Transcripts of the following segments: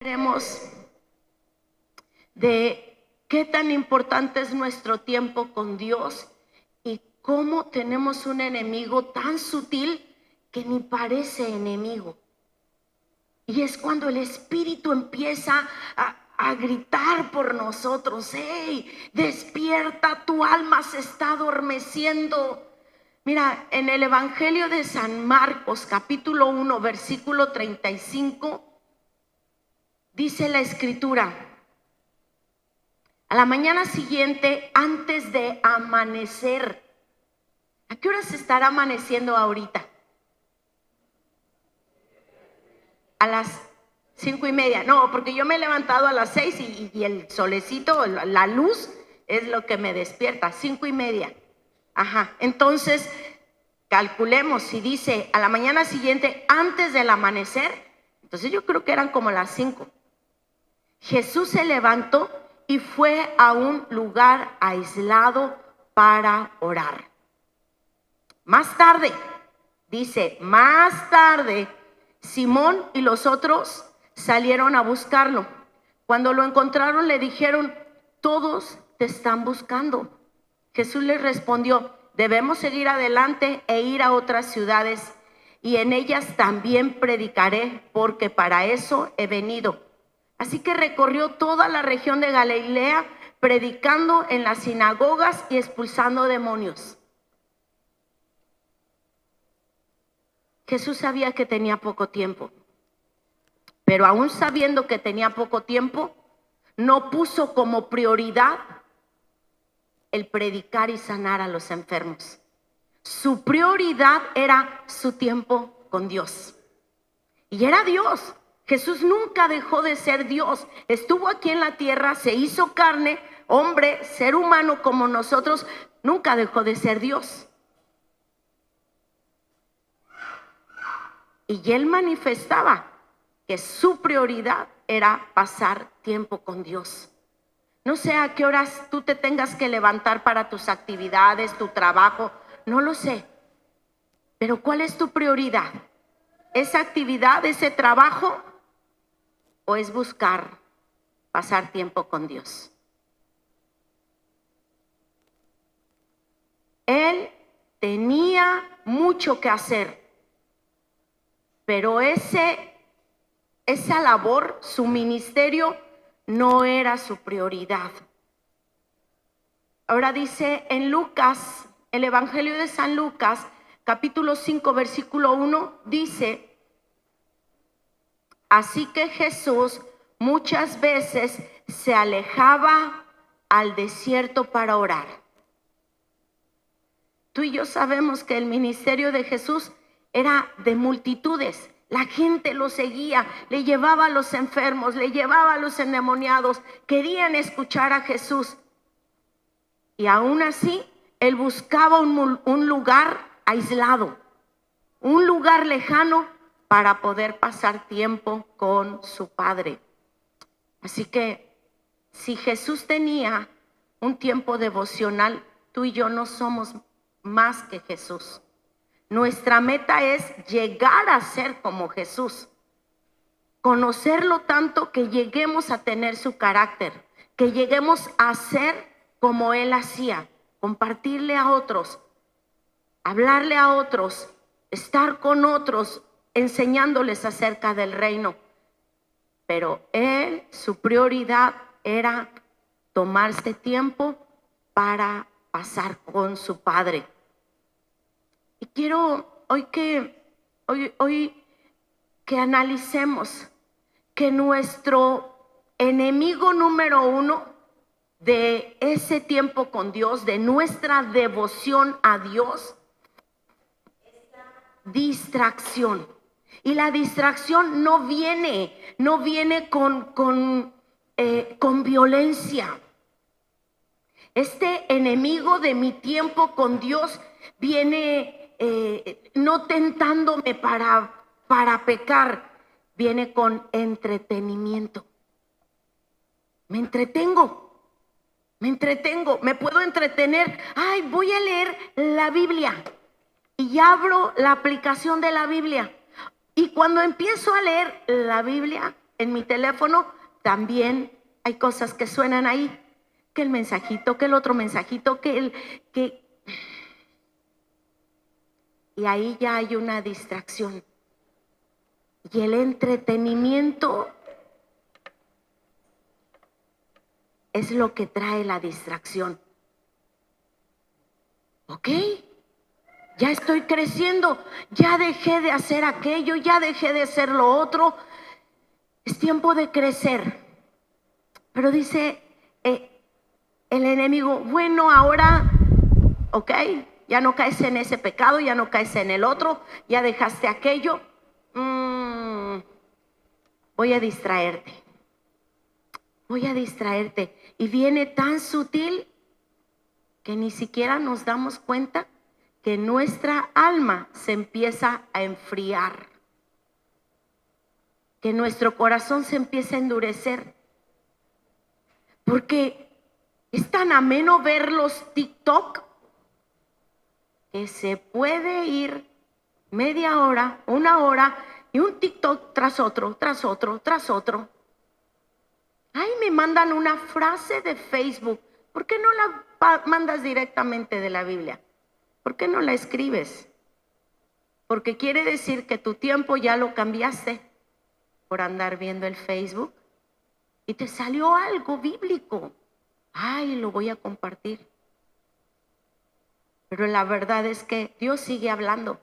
Veremos de qué tan importante es nuestro tiempo con Dios y cómo tenemos un enemigo tan sutil que ni parece enemigo. Y es cuando el Espíritu empieza a gritar por nosotros: ¡hey, despierta, tu alma se está adormeciendo! Mira, en el Evangelio de San Marcos, capítulo 1, versículo 35, dice la Escritura: a la mañana siguiente, antes de amanecer. ¿A qué hora se estará amaneciendo ahorita? A las 5:30. No, porque yo me he levantado a las 6 y el solecito, la luz, es lo que me despierta. 5:30. Ajá. Entonces, calculemos, si dice a la mañana siguiente, antes del amanecer, entonces yo creo que eran como las 5. Jesús se levantó y fue a un lugar aislado para orar. Más tarde, dice, más tarde, Simón y los otros salieron a buscarlo. Cuando lo encontraron, le dijeron: todos te están buscando. Jesús les respondió: debemos seguir adelante e ir a otras ciudades, y en ellas también predicaré, porque para eso he venido. Así que recorrió toda la región de Galilea, predicando en las sinagogas y expulsando demonios. Jesús sabía que tenía poco tiempo, pero aún sabiendo que tenía poco tiempo, no puso como prioridad el predicar y sanar a los enfermos. Su prioridad era su tiempo con Dios. Y era Dios. Jesús nunca dejó de ser Dios. Estuvo aquí en la tierra, se hizo carne, hombre, ser humano como nosotros, nunca dejó de ser Dios. Y él manifestaba que su prioridad era pasar tiempo con Dios. No sé a qué horas tú te tengas que levantar para tus actividades, tu trabajo, no lo sé. Pero ¿cuál es tu prioridad? ¿Esa actividad, ese trabajo? ¿O es buscar pasar tiempo con Dios? Él tenía mucho que hacer, pero esa labor, su ministerio, no era su prioridad. Ahora dice en Lucas, el Evangelio de San Lucas, capítulo 5, versículo 1, dice: así que Jesús muchas veces se alejaba al desierto para orar. Tú y yo sabemos que el ministerio de Jesús era de multitudes. La gente lo seguía, le llevaba a los enfermos, le llevaba a los endemoniados, querían escuchar a Jesús. Y aún así, él buscaba un lugar aislado, un lugar lejano para poder pasar tiempo con su Padre. Así que si Jesús tenía un tiempo devocional, tú y yo no somos más que Jesús. Nuestra meta es llegar a ser como Jesús, conocerlo tanto que lleguemos a tener su carácter, que lleguemos a ser como Él hacía, compartirle a otros, hablarle a otros, estar con otros, enseñándoles acerca del reino. Pero Él, su prioridad era tomarse tiempo para pasar con su Padre. Y quiero hoy que analicemos que nuestro enemigo número uno de ese tiempo con Dios, de nuestra devoción a Dios, es la distracción. Y la distracción no viene con violencia. Este enemigo de mi tiempo con Dios viene no tentándome para pecar, viene con entretenimiento. Me entretengo, me puedo entretener. Ay, voy a leer la Biblia y abro la aplicación de la Biblia. Y cuando empiezo a leer la Biblia, en mi teléfono, también hay cosas que suenan ahí, que el mensajito, que el otro mensajito, y ahí ya hay una distracción. Y el entretenimiento es lo que trae la distracción. ¿Ok? Ya estoy creciendo, ya dejé de hacer aquello, ya dejé de hacer lo otro. Es tiempo de crecer. Pero dice el enemigo, bueno, ahora, ok, ya no caes en ese pecado, ya no caes en el otro, ya dejaste aquello. Voy a distraerte. Voy a distraerte. Y viene tan sutil que ni siquiera nos damos cuenta que nuestra alma se empieza a enfriar, que nuestro corazón se empieza a endurecer, porque es tan ameno ver los TikTok que se puede ir media hora, una hora y un TikTok tras otro, tras otro, tras otro. Ay, me mandan una frase de Facebook. ¿Por qué no la mandas directamente de la Biblia? ¿Por qué no la escribes? Porque quiere decir que tu tiempo ya lo cambiaste por andar viendo el Facebook y te salió algo bíblico. Ay, lo voy a compartir. Pero la verdad es que Dios sigue hablando.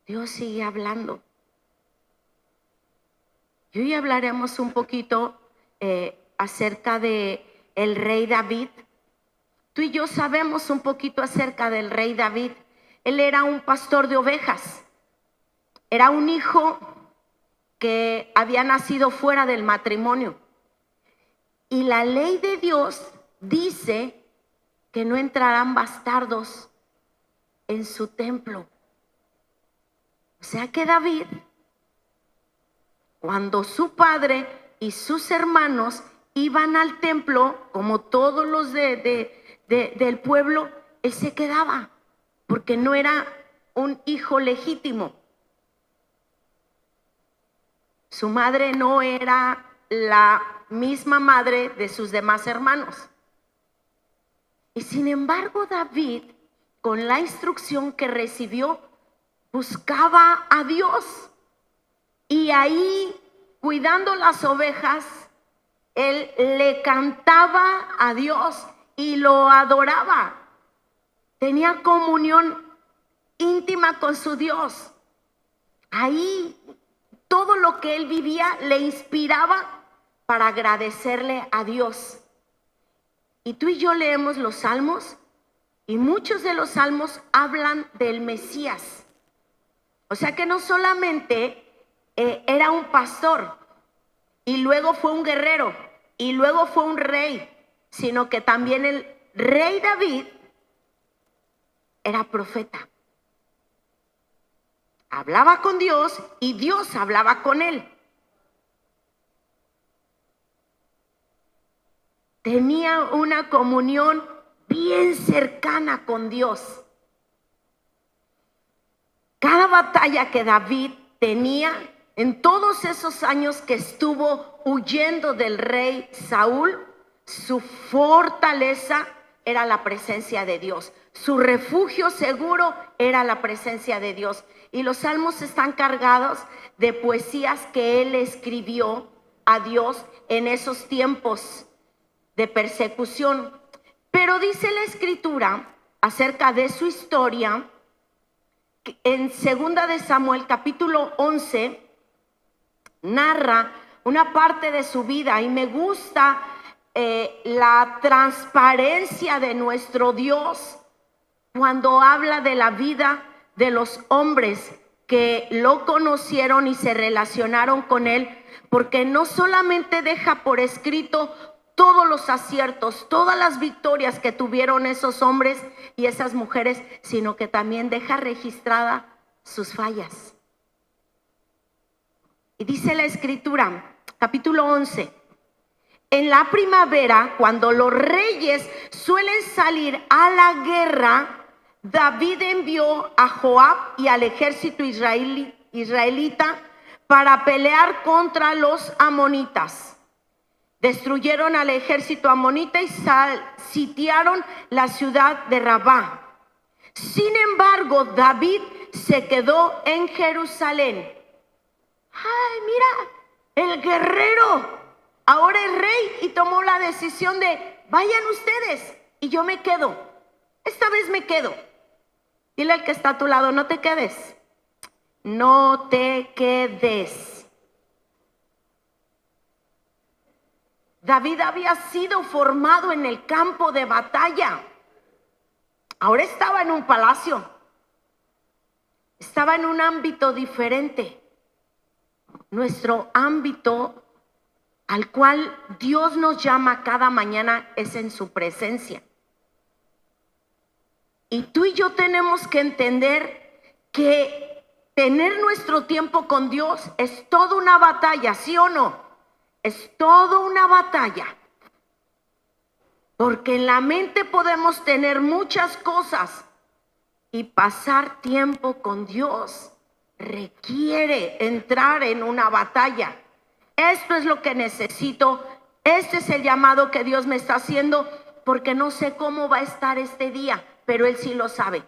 Dios sigue hablando. Y hoy hablaremos un poquito acerca de el rey David. Tú y yo sabemos un poquito acerca del rey David. Él era un pastor de ovejas. Era un hijo que había nacido fuera del matrimonio. Y la ley de Dios dice que no entrarán bastardos en su templo. O sea que David, cuando su padre y sus hermanos iban al templo, como todos los del pueblo, él se quedaba, porque no era un hijo legítimo. Su madre no era la misma madre de sus demás hermanos. Y sin embargo, David, con la instrucción que recibió, buscaba a Dios. Y ahí, cuidando las ovejas, él le cantaba a Dios y lo adoraba. Tenía comunión íntima con su Dios. Ahí todo lo que él vivía le inspiraba para agradecerle a Dios. Y tú y yo leemos los salmos y muchos de los salmos hablan del Mesías. O sea que no solamente era un pastor y luego fue un guerrero y luego fue un rey, sino que también el rey David era profeta. Hablaba con Dios y Dios hablaba con él. Tenía una comunión bien cercana con Dios. Cada batalla que David tenía en todos esos años que estuvo huyendo del rey Saúl, su fortaleza era la presencia de Dios. Su refugio seguro era la presencia de Dios. Y los salmos están cargados de poesías que él escribió a Dios en esos tiempos de persecución. Pero dice la escritura acerca de su historia, en 2 de Samuel capítulo 11, narra una parte de su vida y me gusta la transparencia de nuestro Dios cuando habla de la vida de los hombres que lo conocieron y se relacionaron con él, porque no solamente deja por escrito todos los aciertos, todas las victorias que tuvieron esos hombres y esas mujeres, sino que también deja registrada sus fallas. Y dice la escritura, capítulo 11, en la primavera, cuando los reyes suelen salir a la guerra, David envió a Joab y al ejército israelita para pelear contra los amonitas. Destruyeron al ejército amonita y sitiaron la ciudad de Rabá. Sin embargo, David se quedó en Jerusalén. ¡Ay, mira! El guerrero ahora es rey y tomó la decisión de: vayan ustedes y yo me quedo. Esta vez me quedo. Dile al que está a tu lado: no te quedes. No te quedes. David había sido formado en el campo de batalla. Ahora estaba en un palacio. Estaba en un ámbito diferente. Nuestro ámbito al cual Dios nos llama cada mañana es en su presencia. Y tú y yo tenemos que entender que tener nuestro tiempo con Dios es toda una batalla, ¿sí o no? Es toda una batalla. Porque en la mente podemos tener muchas cosas y pasar tiempo con Dios requiere entrar en una batalla. Esto es lo que necesito. Este es el llamado que Dios me está haciendo, porque no sé cómo va a estar este día, pero Él sí lo sabe.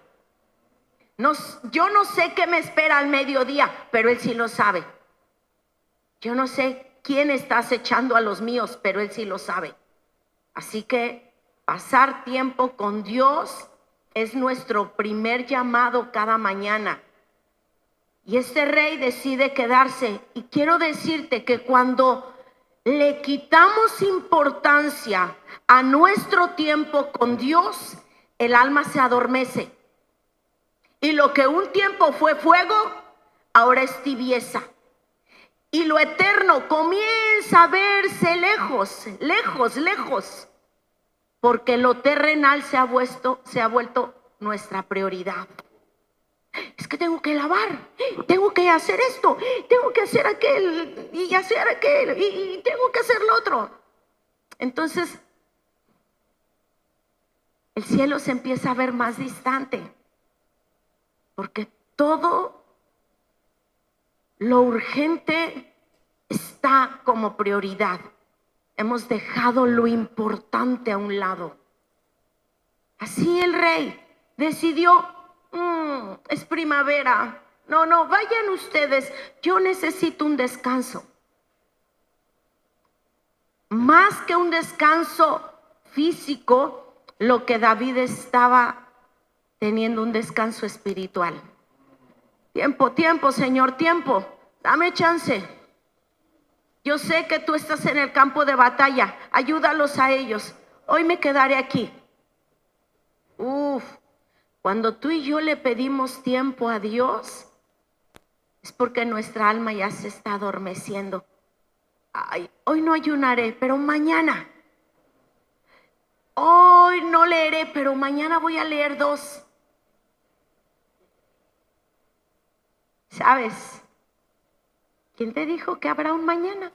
Yo no sé qué me espera al mediodía, pero Él sí lo sabe. Yo no sé quién está acechando a los míos, pero Él sí lo sabe. Así que pasar tiempo con Dios es nuestro primer llamado cada mañana. Y este rey decide quedarse. Y quiero decirte que cuando le quitamos importancia a nuestro tiempo con Dios, el alma se adormece. Y lo que un tiempo fue fuego, ahora es tibieza. Y lo eterno comienza a verse lejos, lejos, lejos. Porque lo terrenal se ha vuelto nuestra prioridad. Es que tengo que lavar, tengo que hacer esto, tengo que hacer aquel, y hacer aquel, y tengo que hacer lo otro. Entonces, el cielo se empieza a ver más distante, porque todo lo urgente está como prioridad. Hemos dejado lo importante a un lado. Así el rey decidió: es primavera. No, vayan ustedes. Yo necesito un descanso. Más que un descanso físico, lo que David estaba teniendo, un descanso espiritual. Tiempo, Señor, tiempo. Dame chance. Yo sé que tú estás en el campo de batalla. Ayúdalos a ellos. Hoy me quedaré aquí. Cuando tú y yo le pedimos tiempo a Dios, es porque nuestra alma ya se está adormeciendo. Ay, hoy no ayunaré, pero mañana. Hoy no leeré, pero mañana voy a leer 2. ¿Sabes? ¿Quién te dijo que habrá un mañana?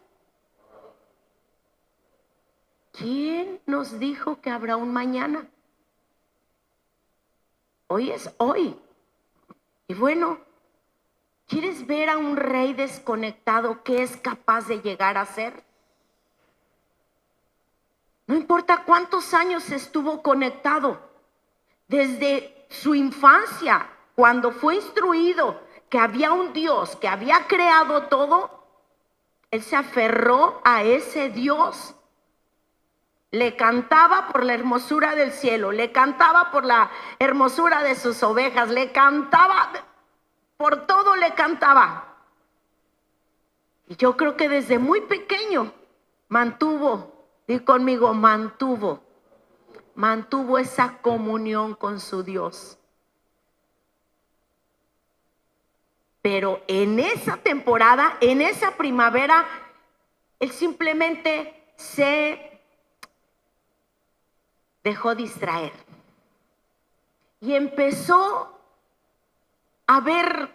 ¿Quién nos dijo que habrá un mañana? Hoy es hoy. Y bueno, ¿quieres ver a un rey desconectado qué es capaz de llegar a ser? No importa cuántos años estuvo conectado. Desde su infancia, cuando fue instruido que había un Dios que había creado todo, él se aferró a ese Dios. Le cantaba por la hermosura del cielo, le cantaba por la hermosura de sus ovejas, le cantaba, por todo le cantaba. Y yo creo que desde muy pequeño mantuvo, di conmigo, mantuvo esa comunión con su Dios. Pero en esa temporada, en esa primavera, él simplemente se dejó distraer y empezó a ver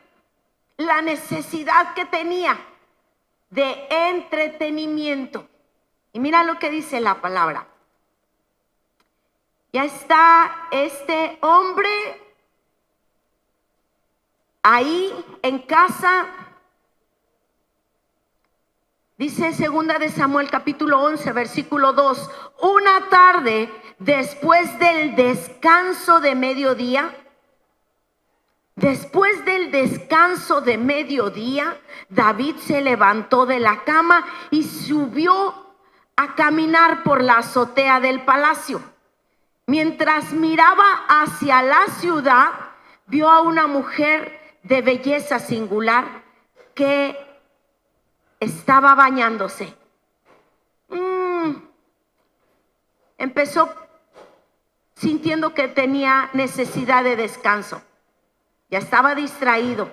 la necesidad que tenía de entretenimiento. Y mira lo que dice la palabra. Ya está este hombre ahí en casa Dice 2 Samuel capítulo 11, versículo 2. Una tarde después del descanso de mediodía, David se levantó de la cama y subió a caminar por la azotea del palacio. Mientras miraba hacia la ciudad, vio a una mujer de belleza singular que estaba bañándose. Empezó sintiendo que tenía necesidad de descanso. Ya estaba distraído.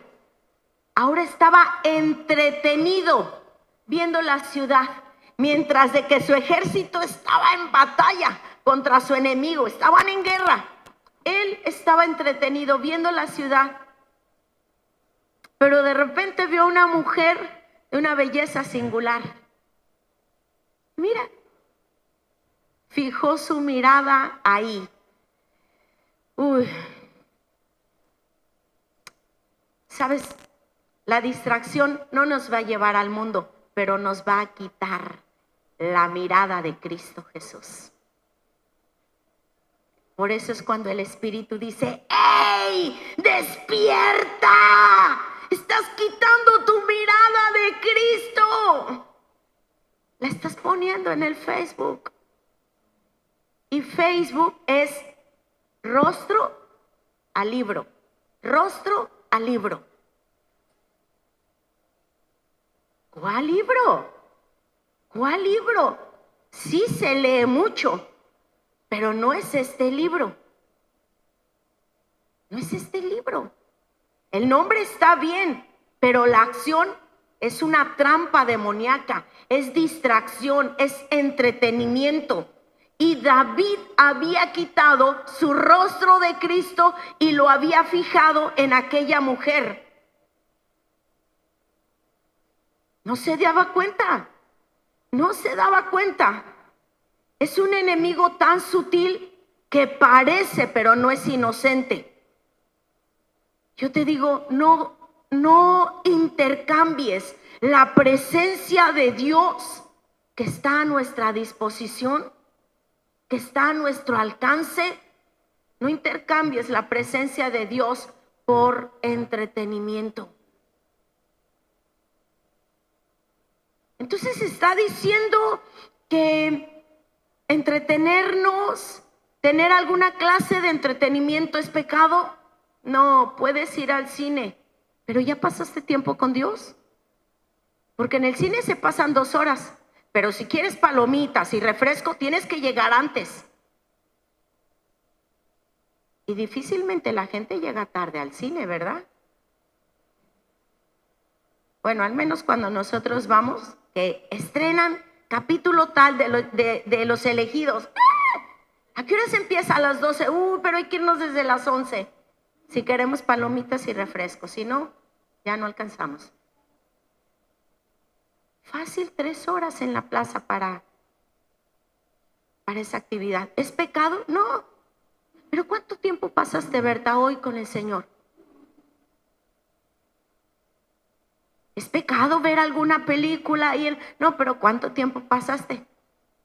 Ahora estaba entretenido viendo la ciudad, mientras de que su ejército estaba en batalla contra su enemigo, estaban en guerra. Él estaba entretenido viendo la ciudad, pero de repente vio a una mujer de una belleza singular. Mira, fijó su mirada ahí. ¿Sabes? La distracción no nos va a llevar al mundo, pero nos va a quitar la mirada de Cristo Jesús. Por eso es cuando el Espíritu dice: ¡Ey! ¡Despierta! Estás quitando tu mirada de Cristo. La estás poniendo en el Facebook. Y Facebook es rostro a libro. Rostro a libro. ¿Cuál libro? ¿Cuál libro? Sí se lee mucho, pero no es este libro. No es este libro. El nombre está bien, pero la acción es una trampa demoníaca, es distracción, es entretenimiento. Y David había quitado su rostro de Cristo y lo había fijado en aquella mujer. No se daba cuenta. No se daba cuenta. Es un enemigo tan sutil que parece, pero no es inocente. Yo te digo, no intercambies la presencia de Dios que está a nuestra disposición, que está a nuestro alcance. No intercambies la presencia de Dios por entretenimiento. Entonces está diciendo que entretenernos, tener alguna clase de entretenimiento es pecado. No, puedes ir al cine, pero ya pasaste tiempo con Dios. Porque en el cine se pasan 2 horas, pero si quieres palomitas y refresco, tienes que llegar antes. Y difícilmente la gente llega tarde al cine, ¿verdad? Bueno, al menos cuando nosotros vamos, que estrenan capítulo tal de Los Elegidos. ¿A qué hora se empieza? A las 12. Pero hay que irnos desde las 11. Si queremos palomitas y refrescos. Si no, ya no alcanzamos. Fácil 3 horas en la plaza para esa actividad. ¿Es pecado? No. Pero ¿cuánto tiempo pasaste, Berta, hoy con el Señor? ¿Es pecado ver alguna película? No, pero ¿cuánto tiempo pasaste?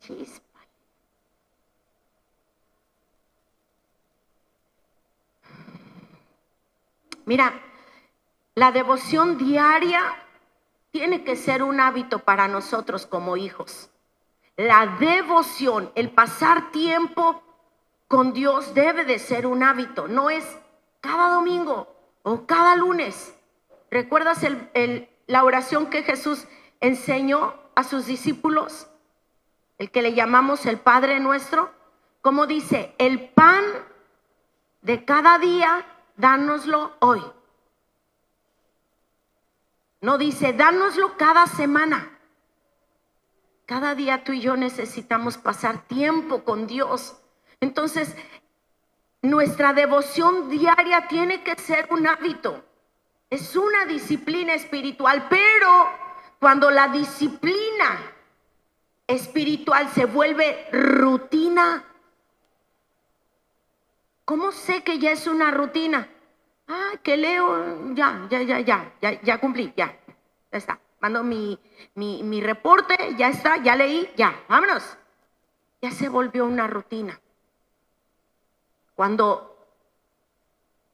Chispa. Mira, la devoción diaria tiene que ser un hábito para nosotros como hijos. La devoción, el pasar tiempo con Dios debe de ser un hábito. No es cada domingo o cada lunes. ¿Recuerdas la oración que Jesús enseñó a sus discípulos? El que le llamamos el Padre Nuestro. Como dice, el pan de cada día, dánoslo hoy. No dice, dánoslo cada semana. Cada día tú y yo necesitamos pasar tiempo con Dios. Entonces, nuestra devoción diaria tiene que ser un hábito. Es una disciplina espiritual, pero cuando la disciplina espiritual se vuelve rutina, ¿cómo sé que ya es una rutina? Que leo, ya cumplí, ya está. mando mi reporte, ya está, ya leí, ya, vámonos. Ya se volvió una rutina. Cuando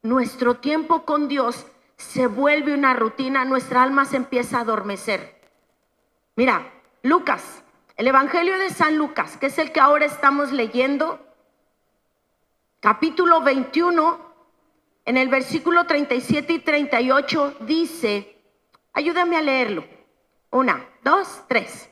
nuestro tiempo con Dios se vuelve una rutina, nuestra alma se empieza a adormecer. Mira, Lucas, el Evangelio de San Lucas, que es el que ahora estamos leyendo, capítulo 21, en el versículo 37 y 38 dice, ayúdame a leerlo. 1, 2, 3.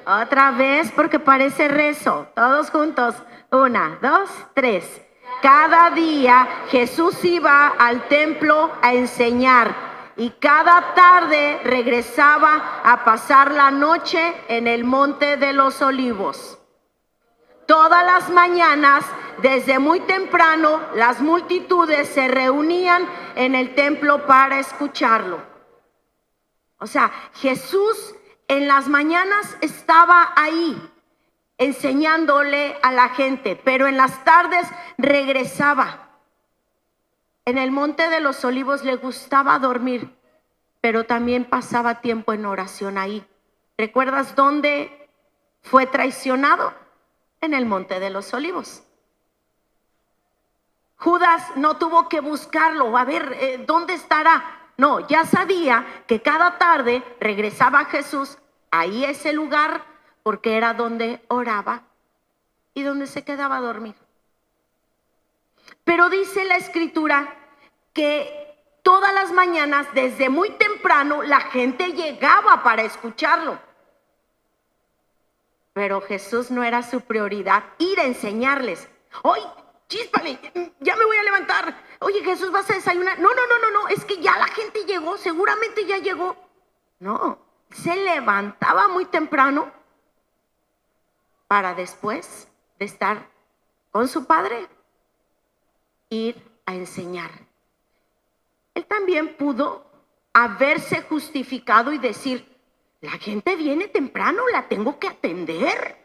Otra vez porque parece rezo. Todos juntos. 1, 2, 3. Cada día Jesús iba al templo a enseñar y cada tarde regresaba a pasar la noche en el Monte de los Olivos. Todas las mañanas, desde muy temprano, las multitudes se reunían en el templo para escucharlo. O sea, Jesús en las mañanas estaba ahí enseñándole a la gente, pero en las tardes regresaba. En el Monte de los Olivos le gustaba dormir, pero también pasaba tiempo en oración ahí. ¿Recuerdas dónde fue traicionado? En el Monte de los Olivos. Judas no tuvo que buscarlo, a ver, ¿dónde estará? No, ya sabía que cada tarde regresaba Jesús ahí a ese lugar porque era donde oraba y donde se quedaba a dormir. Pero dice la Escritura que todas las mañanas, desde muy temprano, la gente llegaba para escucharlo. Pero Jesús no era su prioridad ir a enseñarles. ¡Ay, chíspale! Ya me voy a levantar. Oye, Jesús, ¿vas a desayunar? No, es que ya la gente llegó, seguramente ya llegó. No, se levantaba muy temprano para después de estar con su padre, ir a enseñar. Él también pudo haberse justificado y decir, la gente viene temprano, la tengo que atender.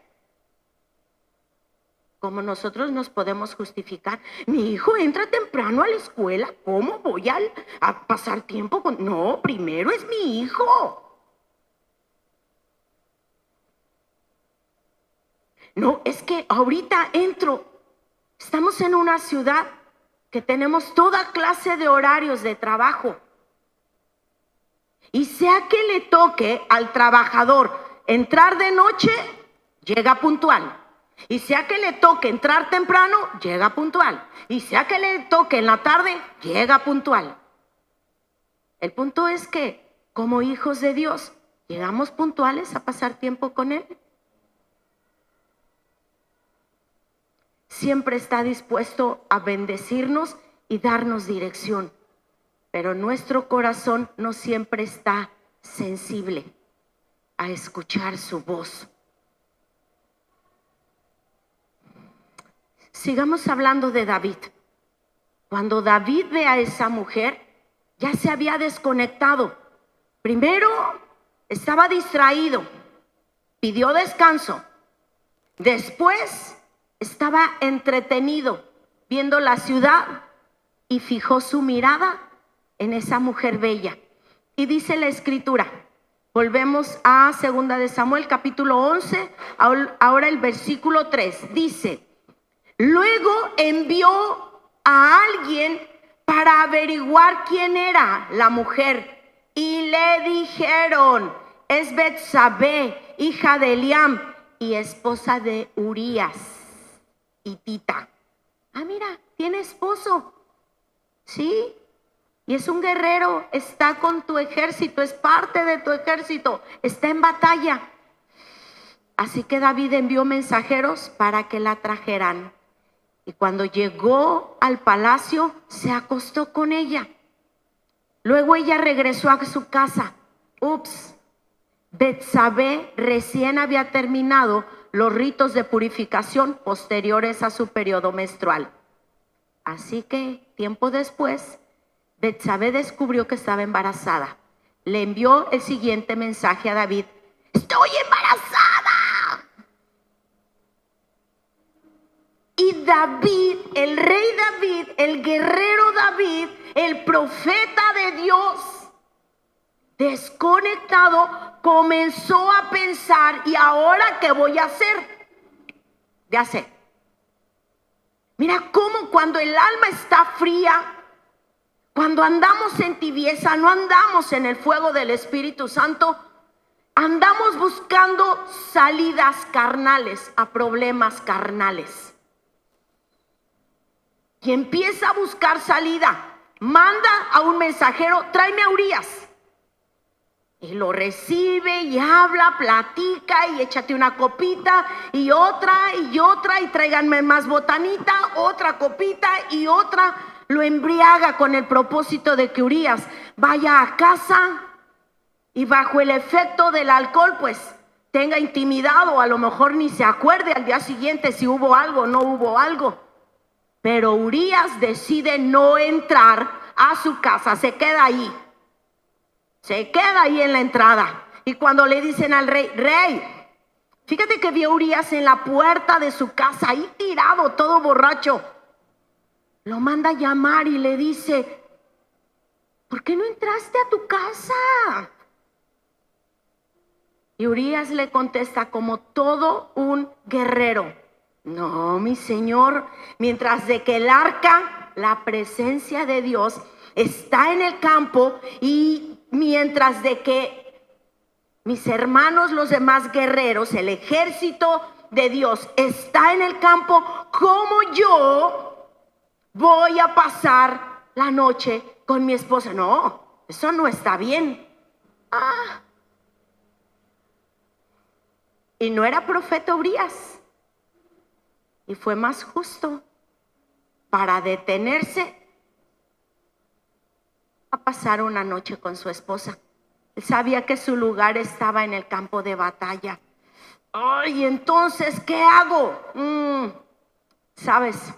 Como nosotros nos podemos justificar, mi hijo entra temprano a la escuela, ¿cómo voy a pasar tiempo con...? No, primero es mi hijo. No, es que ahorita estamos en una ciudad que tenemos toda clase de horarios de trabajo. Y sea que le toque al trabajador entrar de noche, llega puntual. Y sea que le toque entrar temprano, llega puntual. Y sea que le toque en la tarde, llega puntual. El punto es que, como hijos de Dios, llegamos puntuales a pasar tiempo con Él. Siempre está dispuesto a bendecirnos y darnos dirección, pero nuestro corazón no siempre está sensible a escuchar su voz. Sigamos hablando de David. Cuando David ve a esa mujer, ya se había desconectado. Primero estaba distraído, pidió descanso. Después estaba entretenido viendo la ciudad y fijó su mirada en esa mujer bella. Y dice la Escritura, volvemos a 2 de Samuel capítulo 11, ahora el versículo 3, dice, luego envió a alguien para averiguar quién era la mujer y le dijeron, es Betsabé, hija de Eliam y esposa de Urías hitita. Ah, mira, tiene esposo. Sí, y es un guerrero, está con tu ejército, es parte de tu ejército, está en batalla. Así que David envió mensajeros para que la trajeran. Y cuando llegó al palacio, se acostó con ella. Luego ella regresó a su casa. Betsabé recién había terminado los ritos de purificación posteriores a su periodo menstrual. Así que, tiempo después, Betsabé descubrió que estaba embarazada. Le envió el siguiente mensaje a David: ¡Estoy embarazada! Y David, el rey David, el guerrero David, el profeta de Dios, desconectado, comenzó a pensar: ¿y ahora qué voy a hacer? Ya sé. Mira cómo cuando el alma está fría, cuando andamos en tibieza, no andamos en el fuego del Espíritu Santo, andamos buscando salidas carnales a problemas carnales. Y empieza a buscar salida. Manda a un mensajero: tráeme a Urías. Y lo recibe y habla, platica, y échate una copita y otra, y tráiganme más botanita, otra copita y otra. Lo embriaga con el propósito de que Urías vaya a casa y bajo el efecto del alcohol pues tenga intimidad, o a lo mejor ni se acuerde al día siguiente si hubo algo o no hubo algo. Pero Urías decide no entrar a su casa, se queda ahí. Se queda ahí en la entrada. Y cuando le dicen al rey: rey, fíjate que vio a Urías en la puerta de su casa, ahí tirado, todo borracho. Lo manda a llamar y le dice: ¿por qué no entraste a tu casa? Y Urías le contesta como todo un guerrero: no, mi señor, mientras de que el arca, la presencia de Dios, está en el campo, y mientras de que mis hermanos, los demás guerreros, el ejército de Dios está en el campo, ¿cómo yo voy a pasar la noche con mi esposa? No, eso no está bien. Y no era profeta Urías. Y fue más justo para detenerse a pasar una noche con su esposa. Él sabía que su lugar estaba en el campo de batalla. Ay, entonces, ¿qué hago? ¿Sabes?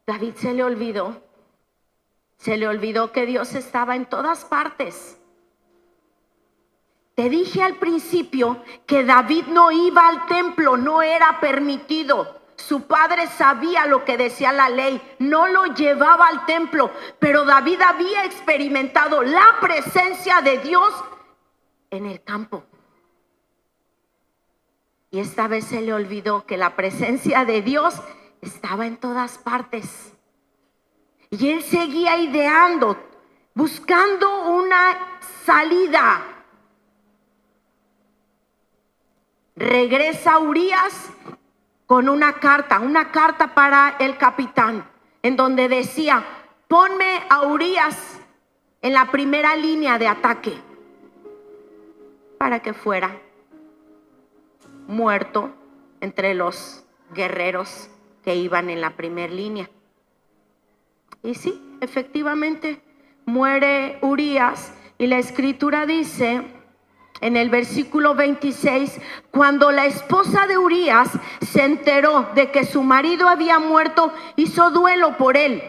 David se le olvidó que Dios estaba en todas partes. Te dije al principio que David no iba al templo, no era permitido. Su padre sabía lo que decía la ley, no lo llevaba al templo, pero David había experimentado la presencia de Dios en el campo. Y esta vez se le olvidó que la presencia de Dios estaba en todas partes. Y él seguía ideando, buscando una salida. Regresa Urías con una carta para el capitán, en donde decía: ponme a Urías en la primera línea de ataque, para que fuera muerto entre los guerreros que iban en la primera línea. Y sí, efectivamente muere Urías, y la escritura dice en el versículo 26: cuando la esposa de Urías se enteró de que su marido había muerto, hizo duelo por él.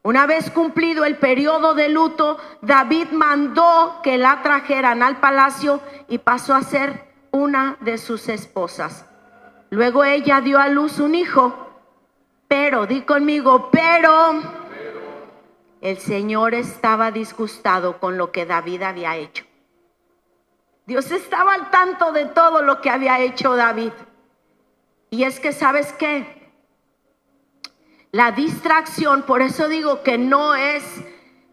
Una vez cumplido el periodo de luto, David mandó que la trajeran al palacio y pasó a ser una de sus esposas. Luego ella dio a luz un hijo, pero, di conmigo, pero el Señor estaba disgustado con lo que David había hecho. Dios estaba al tanto de todo lo que había hecho David. Y es que, ¿sabes qué? La distracción, por eso digo que no es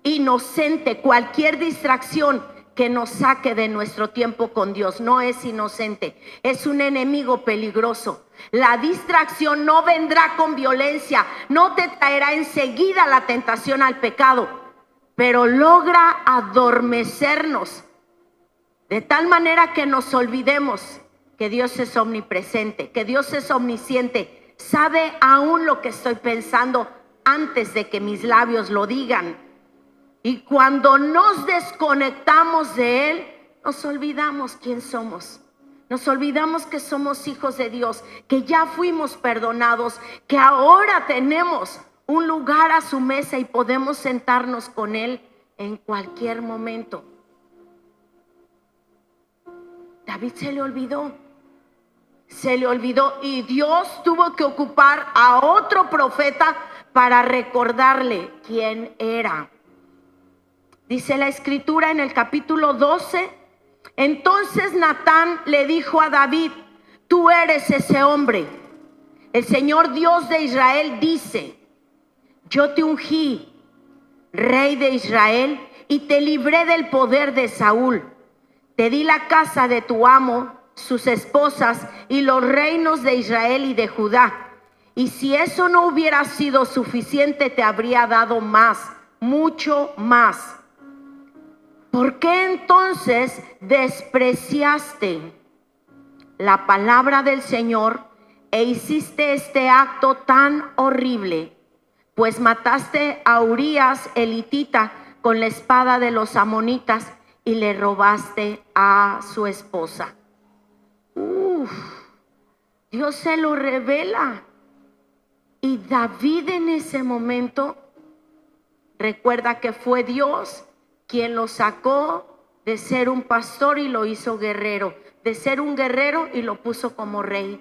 inocente. Cualquier distracción que nos saque de nuestro tiempo con Dios no es inocente, es un enemigo peligroso. La distracción no vendrá con violencia, no te traerá enseguida la tentación al pecado, pero logra adormecernos de tal manera que nos olvidemos que Dios es omnipresente, que Dios es omnisciente, sabe aún lo que estoy pensando antes de que mis labios lo digan. Y cuando nos desconectamos de Él, nos olvidamos quién somos. Nos olvidamos que somos hijos de Dios, que ya fuimos perdonados, que ahora tenemos un lugar a su mesa y podemos sentarnos con Él en cualquier momento. David se le olvidó. Se le olvidó y Dios tuvo que ocupar a otro profeta para recordarle quién era. Dice la escritura en el capítulo 12, entonces Natán le dijo a David, tú eres ese hombre. El Señor Dios de Israel dice, yo te ungí, rey de Israel, y te libré del poder de Saúl. Te di la casa de tu amo, sus esposas y los reinos de Israel y de Judá. Y si eso no hubiera sido suficiente, te habría dado más, mucho más. ¿Por qué entonces despreciaste la palabra del Señor e hiciste este acto tan horrible? Pues mataste a Urías el hitita con la espada de los amonitas y le robaste a su esposa. Dios se lo revela. Y David en ese momento recuerda que fue Dios quien lo sacó de ser un pastor y lo hizo guerrero, de ser un guerrero y lo puso como rey.